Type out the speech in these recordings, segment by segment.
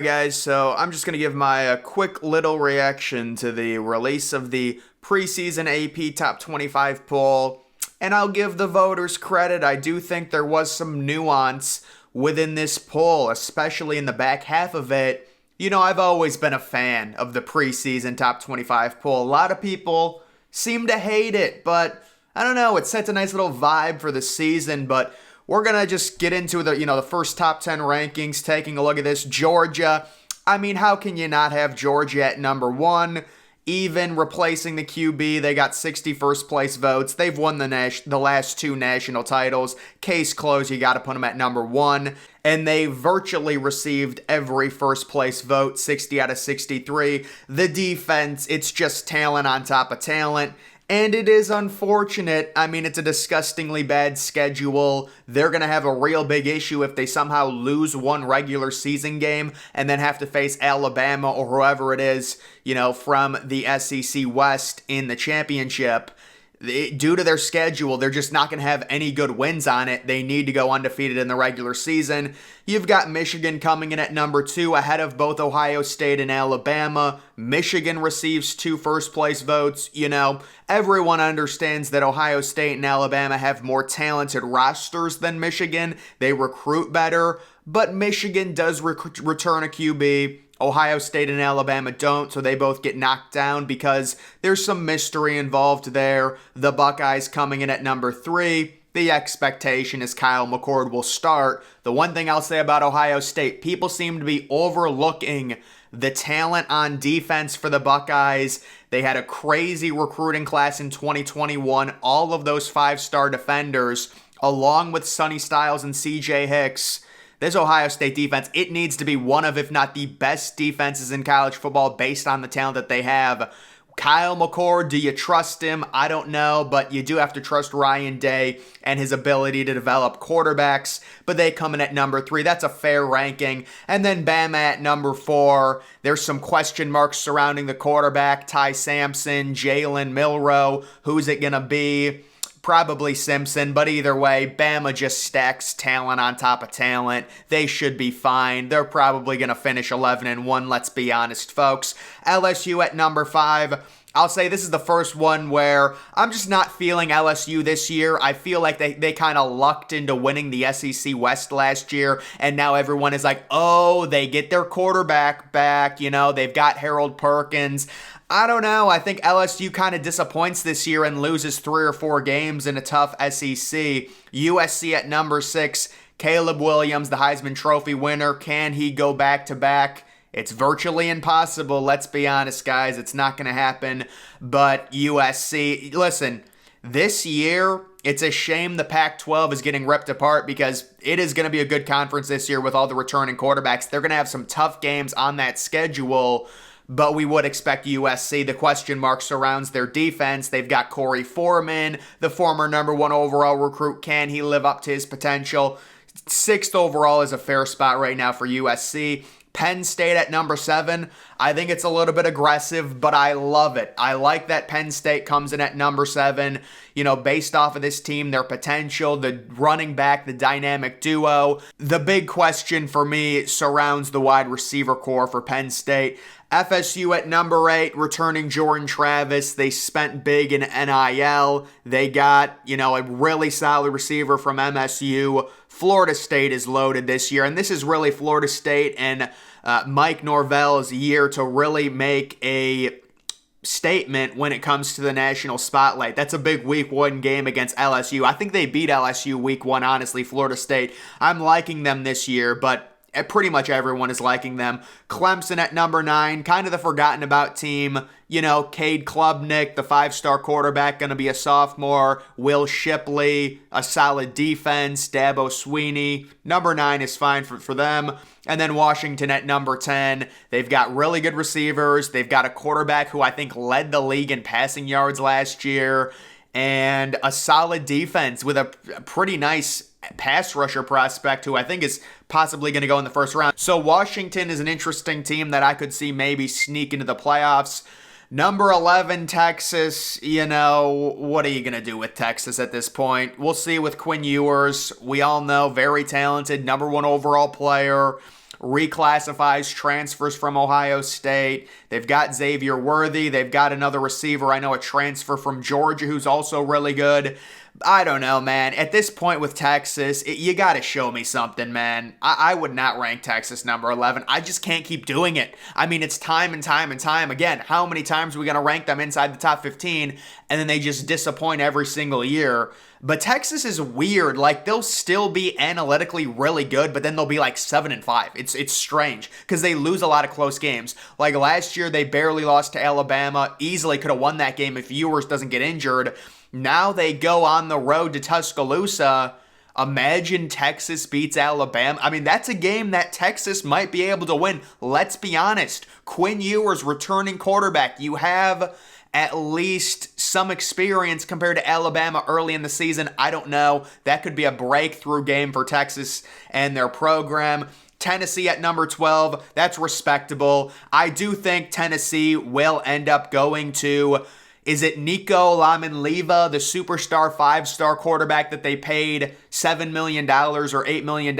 Guys, so I'm just going to give my quick little reaction to the release of the preseason AP Top 25 poll, and I'll give the voters credit. I do think there was some nuance within this poll, especially in the back half of it. I've always been a fan of the preseason Top 25 poll. A lot of people seem to hate it, but I don't know, it sets a nice little vibe for the season, but we're going to just get into the first top 10 rankings, taking a look at this. Georgia, I mean, how can you not have Georgia at number one? Even replacing the QB, they got 61st place votes. They've won the last two national titles. Case closed, you got to put them at number one. And they virtually received every first place vote, 60 out of 63. The defense, it's just talent on top of talent. And it is unfortunate. I mean, it's a disgustingly bad schedule. They're going to have a real big issue if they somehow lose one regular season game and then have to face Alabama or whoever it is, from the SEC West in the championship. Due to their schedule, they're just not going to have any good wins on it. They need to go undefeated in the regular season. You've got Michigan coming in at number two, ahead of both Ohio State and Alabama. Michigan receives two first place votes. Everyone understands that Ohio State and Alabama have more talented rosters than Michigan. They recruit better, but Michigan does return a QB. Ohio State and Alabama don't, so they both get knocked down because there's some mystery involved there. The Buckeyes coming in at number three. The expectation is Kyle McCord will start. The one thing I'll say about Ohio State, people seem to be overlooking the talent on defense for the Buckeyes. They had a crazy recruiting class in 2021. All of those five-star defenders, along with Sonny Styles and CJ Hicks. This Ohio State defense, it needs to be one of, if not the best defenses in college football based on the talent that they have. Kyle McCord, do you trust him? I don't know, but you do have to trust Ryan Day and his ability to develop quarterbacks. But they come in at number three. That's a fair ranking. And then Bama at number four. There's some question marks surrounding the quarterback. Ty Sampson, Jalen Milroe. Who's it going to be? Probably Simpson, but either way, Bama just stacks talent on top of talent. They should be fine. They're probably going to finish 11-1, let's be honest, folks. LSU at number five. I'll say this is the first one where I'm just not feeling LSU this year. I feel like they kind of lucked into winning the SEC West last year, and now everyone is like, oh, they get their quarterback back. They've got Harold Perkins. I don't know. I think LSU kind of disappoints this year and loses 3 or 4 games in a tough SEC. USC at number six. Caleb Williams, the Heisman Trophy winner. Can he go back-to-back? It's virtually impossible. Let's be honest, guys. It's not going to happen. But USC, listen, this year, it's a shame the Pac-12 is getting ripped apart because it is going to be a good conference this year with all the returning quarterbacks. They're going to have some tough games on that schedule. But we would expect USC. The question mark surrounds their defense. They've got Corey Foreman, the former number one overall recruit. Can he live up to his potential? 6th overall is a fair spot right now for USC. Penn State at number 7. I think it's a little bit aggressive, but I love it. I like that Penn State comes in at number 7. Based off of this team, their potential, the running back, the dynamic duo. The big question for me surrounds the wide receiver core for Penn State. FSU at number 8, returning Jordan Travis. They spent big in NIL. They got, a really solid receiver from MSU. Florida State is loaded this year, and this is really Florida State and Mike Norvell's year to really make a statement when it comes to the national spotlight. That's a big week 1 game against LSU. I think they beat LSU week 1, honestly, Florida State. I'm liking them this year, but pretty much everyone is liking them. Clemson at number 9, kind of the forgotten about team. Cade Klubnik, the 5-star quarterback, going to be a sophomore. Will Shipley, a solid defense. Dabo Sweeney. Number 9 is fine for them. And then Washington at number 10. They've got really good receivers. They've got a quarterback who I think led the league in passing yards last year. And a solid defense with a pretty nice pass rusher prospect who I think is possibly going to go in the first round. So Washington is an interesting team that I could see maybe sneak into the playoffs. Number 11, Texas, what are you going to do with Texas at this point? We'll see with Quinn Ewers. We all know, very talented, number 1 overall player. reclassifies transfers from Ohio State. They've got Xavier Worthy. They've got another receiver, I know, a transfer from Georgia who's also really good. I don't know, man. At this point with Texas, you got to show me something, man. I would not rank Texas number 11. I just can't keep doing it. I mean, it's time and time and time again. How many times are we going to rank them inside the top 15 and then they just disappoint every single year? But Texas is weird. Like, they'll still be analytically really good, but then they'll be like 7-5. It's strange because they lose a lot of close games. Like last year, they barely lost to Alabama. Easily could have won that game if Ewers doesn't get injured. Now they go on the road to Tuscaloosa. Imagine Texas beats Alabama. I mean, that's a game that Texas might be able to win. Let's be honest. Quinn Ewers, returning quarterback. You have at least some experience compared to Alabama early in the season. I don't know. That could be a breakthrough game for Texas and their program. Tennessee at number 12. That's respectable. I do think Tennessee will end up going to... Is it Nico Lamanleva, the superstar 5-star quarterback that they paid $7 million or $8 million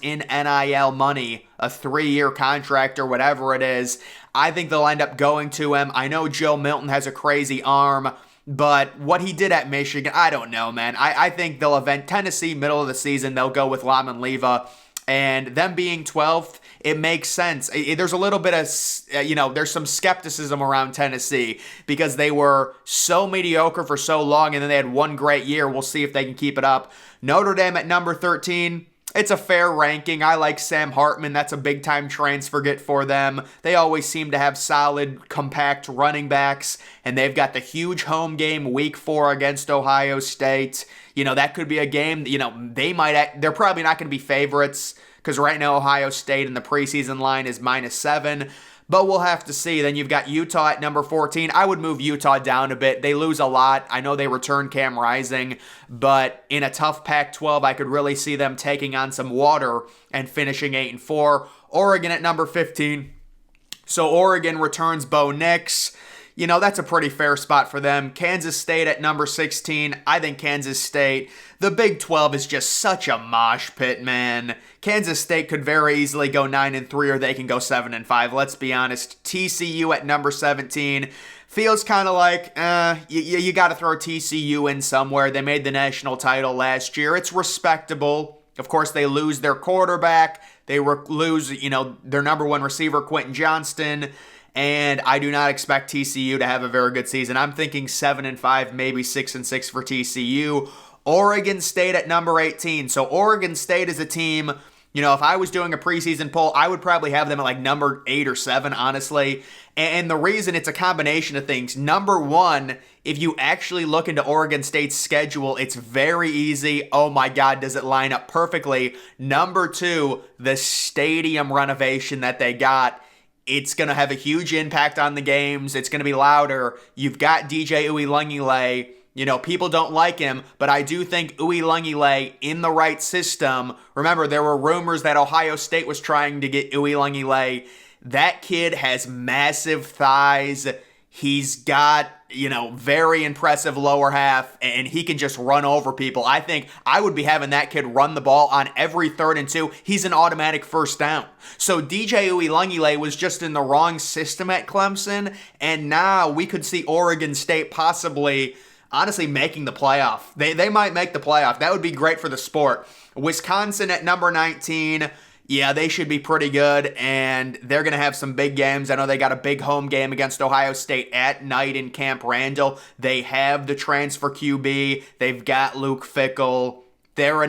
in NIL money, a 3-year contract or whatever it is? I think they'll end up going to him. I know Joe Milton has a crazy arm, but what he did at Michigan, I don't know, man. I think they'll event Tennessee middle of the season. They'll go with Lamanleva. And them being 12th, it makes sense. There's a little bit of, there's some skepticism around Tennessee because they were so mediocre for so long and then they had one great year. We'll see if they can keep it up. Notre Dame at number 13. It's a fair ranking. I like Sam Hartman. That's a big-time transfer get for them. They always seem to have solid, compact running backs, and they've got the huge home game week 4 against Ohio State. That could be a game, they're probably not going to be favorites because right now Ohio State in the preseason line is -7. But we'll have to see. Then you've got Utah at number 14. I would move Utah down a bit. They lose a lot. I know they return Cam Rising, but in a tough Pac-12, I could really see them taking on some water and finishing 8-4. Oregon at number 15. So Oregon returns Bo Nix. That's a pretty fair spot for them. Kansas State at number 16. I think Kansas State, the Big 12 is just such a mosh pit, man. Kansas State could very easily go 9-3 or they can go 7-5. Let's be honest. TCU at number 17. Feels kind of like, you got to throw TCU in somewhere. They made the national title last year. It's respectable. Of course, they lose their quarterback. They lose, their number one receiver, Quentin Johnston. And I do not expect TCU to have a very good season. I'm thinking 7-5, maybe 6-6 for TCU. Oregon State at number 18. So Oregon State is a team, if I was doing a preseason poll, I would probably have them at like number 8 or 7, honestly. And the reason, it's a combination of things. Number 1, if you actually look into Oregon State's schedule, it's very easy. Oh my God, does it line up perfectly? Number 2, the stadium renovation that they got. It's going to have a huge impact on the games. It's going to be louder. You've got DJ Uiagalelei. People don't like him, but I do think Uiagalelei in the right system. Remember, there were rumors that Ohio State was trying to get Uiagalelei. That kid has massive thighs. He's got, very impressive lower half, and he can just run over people. I think I would be having that kid run the ball on every 3rd and 2. He's an automatic first down. So DJ Uiagalelei was just in the wrong system at Clemson, and now we could see Oregon State possibly, honestly, making the playoff. They might make the playoff. That would be great for the sport. Wisconsin at number 19. Yeah, they should be pretty good, and they're going to have some big games. I know they got a big home game against Ohio State at night in Camp Randall. They have the transfer QB. They've got Luke Fickell. They're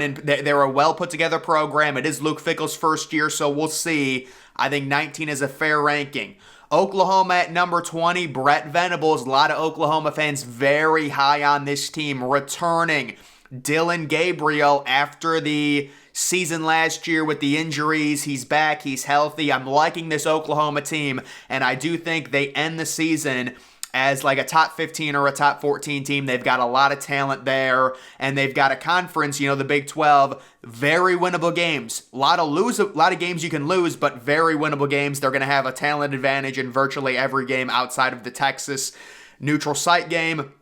a well-put-together program. It is Luke Fickell's first year, so we'll see. I think 19 is a fair ranking. Oklahoma at number 20, Brett Venables. A lot of Oklahoma fans very high on this team. Returning Dylan Gabriel after the season last year with the injuries. He's back. He's healthy. I'm liking this Oklahoma team, and I do think they end the season as like a top 15 or a top 14 team. They've got a lot of talent there, and they've got a conference, the Big 12, very winnable games. A lot of games you can lose, but very winnable games. They're going to have a talent advantage in virtually every game outside of the Texas neutral site game.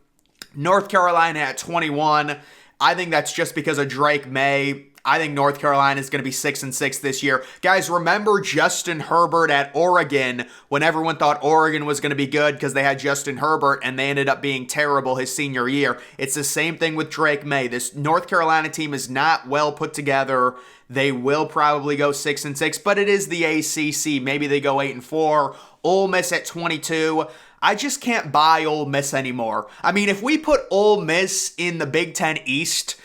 North Carolina at 21. I think that's just because of Drake May. I think North Carolina is going to be 6-6 this year. Guys, remember Justin Herbert at Oregon when everyone thought Oregon was going to be good because they had Justin Herbert and they ended up being terrible his senior year. It's the same thing with Drake May. This North Carolina team is not well put together. They will probably go 6-6, but it is the ACC. Maybe they go 8-4. Ole Miss at 22. I just can't buy Ole Miss anymore. I mean, if we put Ole Miss in the Big Ten East,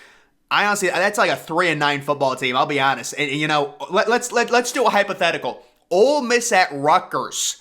I honestly, that's like a 3-9 football team. I'll be honest. And, you know, let's do a hypothetical. Ole Miss at Rutgers.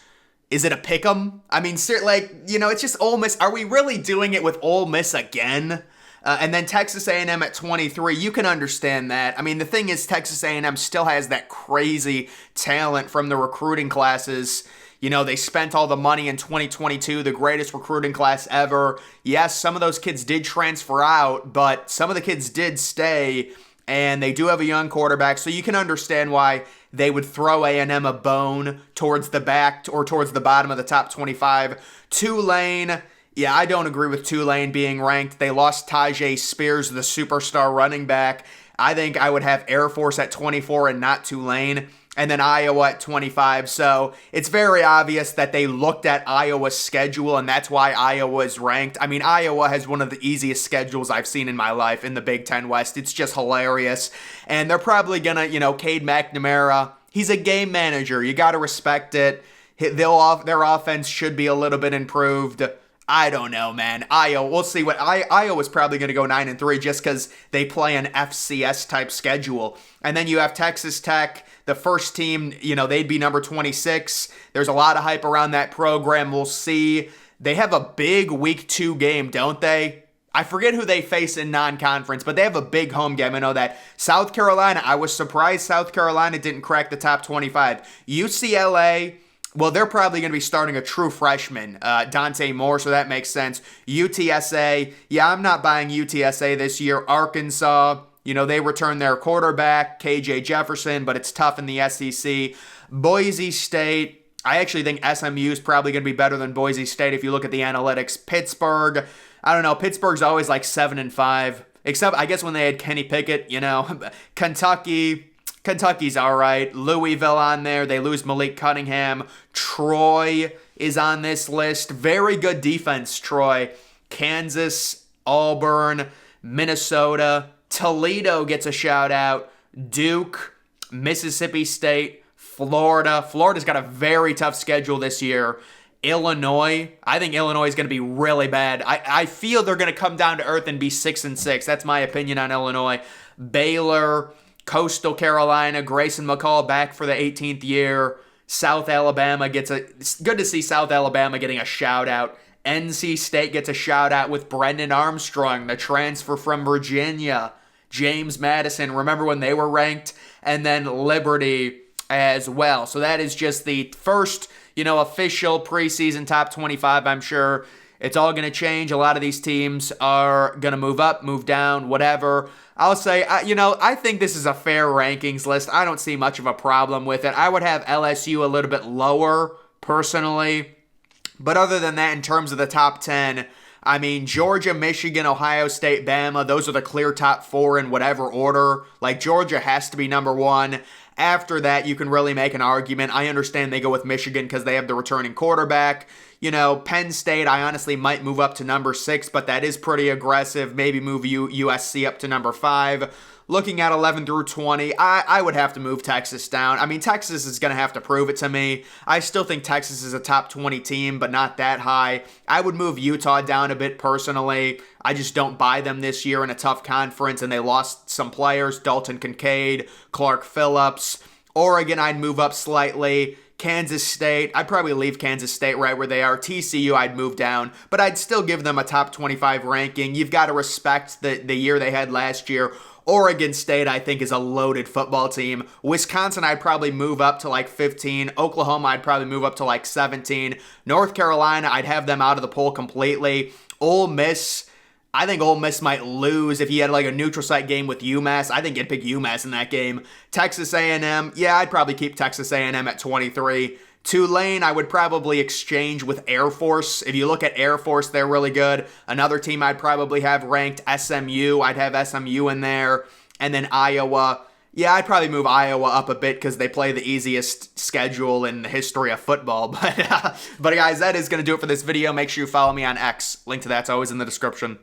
Is it a pick'em? I mean, like, you know, it's just Ole Miss. Are we really doing it with Ole Miss again? And then Texas A&M at 23. You can understand that. I mean, the thing is, Texas A&M still has that crazy talent from the recruiting classes. You know, they spent all the money in 2022, the greatest recruiting class ever. Yes, some of those kids did transfer out, but some of the kids did stay, and they do have a young quarterback, so you can understand why they would throw A&M a bone towards the back or towards the bottom of the top 25. Tulane, yeah, I don't agree with Tulane being ranked. They lost Tajay Spears, the superstar running back. I think I would have Air Force at 24 and not Tulane. And then Iowa at 25. So it's very obvious that they looked at Iowa's schedule, and that's why Iowa is ranked. I mean, Iowa has one of the easiest schedules I've seen in my life in the Big Ten West. It's just hilarious. And they're probably going to, you know, Cade McNamara, he's a game manager. You got to respect it. Their offense should be a little bit improved. I don't know, man. Iowa, we'll see what Iowa's probably going to go 9-3 just because they play an FCS type schedule. And then you have Texas Tech, the first team, you know, they'd be number 26. There's a lot of hype around that program. We'll see. They have a big week 2 game, don't they? I forget who they face in non-conference, but they have a big home game. I know that. South Carolina, I was surprised South Carolina didn't crack the top 25. UCLA, well, they're probably going to be starting a true freshman, Dante Moore, so that makes sense. UTSA, yeah, I'm not buying UTSA this year. Arkansas, you know, they return their quarterback, KJ Jefferson, but it's tough in the SEC. Boise State, I actually think SMU is probably going to be better than Boise State if you look at the analytics. Pittsburgh, I don't know, Pittsburgh's always like 7-5, except I guess when they had Kenny Pickett, you know. Kentucky's all right. Louisville on there. They lose Malik Cunningham. Troy is on this list. Very good defense, Troy. Kansas, Auburn, Minnesota. Toledo gets a shout out. Duke, Mississippi State, Florida. Florida's got a very tough schedule this year. Illinois, I think Illinois is going to be really bad. I feel they're going to come down to earth and be 6-6. That's my opinion on Illinois. Baylor, Coastal Carolina, Grayson McCall back for the 18th year. South Alabama it's good to see South Alabama getting a shout out. NC State gets a shout out with Brendan Armstrong, the transfer from Virginia. James Madison, remember when they were ranked? And then Liberty as well. So that is just the first, you know, official preseason top 25, I'm sure. It's all going to change. A lot of these teams are going to move up, move down, whatever. I'll say, I think this is a fair rankings list. I don't see much of a problem with it. I would have LSU a little bit lower, personally. But other than that, in terms of the top 10, I mean, Georgia, Michigan, Ohio State, Bama, those are the clear top 4 in whatever order. Like, Georgia has to be number 1. After that, you can really make an argument. I understand they go with Michigan because they have the returning quarterback. You know, Penn State, I honestly might move up to number 6, but that is pretty aggressive. Maybe move USC up to number 5. Looking at 11 through 20, I would have to move Texas down. I mean, Texas is going to have to prove it to me. I still think Texas is a top 20 team, but not that high. I would move Utah down a bit personally. I just don't buy them this year in a tough conference, and they lost some players, Dalton Kincaid, Clark Phillips. Oregon, I'd move up slightly. Kansas State, I'd probably leave Kansas State right where they are. TCU, I'd move down, but I'd still give them a top 25 ranking. You've got to respect the year they had last year. Oregon State, I think, is a loaded football team. Wisconsin, I'd probably move up to like 15. Oklahoma, I'd probably move up to like 17. North Carolina, I'd have them out of the poll completely. Ole Miss, I think Ole Miss might lose if you had like a neutral site game with UMass. I think you'd pick UMass in that game. Texas A&M, yeah, I'd probably keep Texas A&M at 23. Tulane, I would probably exchange with Air Force. If you look at Air Force, they're really good. Another team I'd probably have ranked SMU. I'd have SMU in there. And then Iowa, yeah, I'd probably move Iowa up a bit because they play the easiest schedule in the history of football. But guys, that is going to do it for this video. Make sure you follow me on X. Link to that's always in the description.